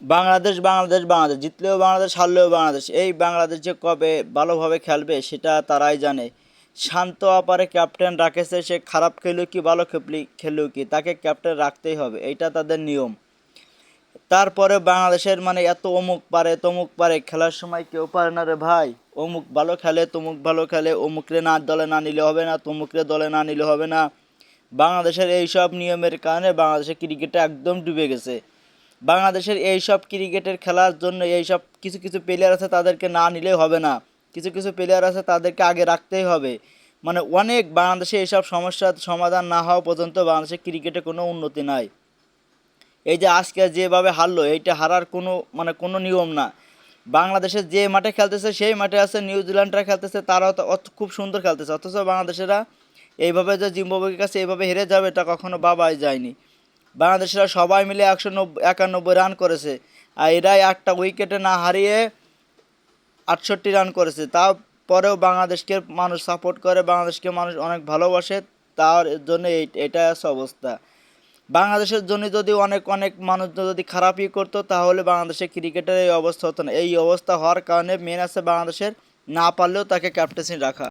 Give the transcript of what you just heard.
বাংলাদেশ বাংলাদেশ বাংলাদেশ জিতলেও বাংলাদেশ, হারলেও বাংলাদেশ। এই বাংলাদেশ যে কবে ভালোভাবে খেলবে সেটা তারাই জানে। শান্ত আপারে ক্যাপ্টেন রাখেছে, সে খারাপ খেলুক কি ভালো খেলুক কি তাকে ক্যাপ্টেন রাখতেই হবে, এইটা তাদের নিয়ম। তারপরে বাংলাদেশের মানে এত অমুক পারে তমুক পারে, খেলার সময় কেউ পারে না রে ভাই। অমুক ভালো খেলে, তমুক ভালো খেলে, অমুকরে না দলে না নিলে হবে না, তমুকরে দলে না নিলে হবে না। বাংলাদেশের এইসব নিয়মের কারণে বাংলাদেশের ক্রিকেটটা একদম ডুবে গেছে। বাংলাদেশের এইসব ক্রিকেটের খেলার জন্য এইসব কিছু কিছু প্লেয়ার আছে, তাদেরকে না নিলেই হবে না। কিছু কিছু প্লেয়ার আছে তাদেরকে আগে রাখতেই হবে। মানে অনেক বাংলাদেশে এইসব সমস্যার সমাধান না হওয়া পর্যন্ত বাংলাদেশের ক্রিকেটে কোনো উন্নতি নাই। এই যে আজকে যেভাবে হারলো, এইটা হারার কোনো মানে কোনো নিয়ম না। বাংলাদেশের যে মাঠে খেলতেছে সেই মাঠে আছে নিউজিল্যান্ডরা খেলতেছে, তারাও তো খুব সুন্দর খেলতেছে, অথচ বাংলাদেশেরা এইভাবে যে জিম্বাবুয়ের কাছে এইভাবে হেরে যাবে এটা কখনো ভাবাই যায়নি। বাংলাদেশিরা সবাই মিলে 191 রান করেছে, আর এরাই 8টা উইকেটে না হারিয়ে 68 রান করেছে। তারপরেও বাংলাদেশকে মানুষ সাপোর্ট করে, বাংলাদেশকে মানুষ অনেক ভালোবাসে, তার জন্য এটাই আছে অবস্থা। বাংলাদেশের জন্য যদি অনেক অনেক মানুষ যদি খারাপই করতো তাহলে বাংলাদেশের ক্রিকেটের এই অবস্থা হতো না। এই অবস্থা হওয়ার কারণে মেন আছে বাংলাদেশের না পারলেও তাকে ক্যাপ্টেন্সি রাখা।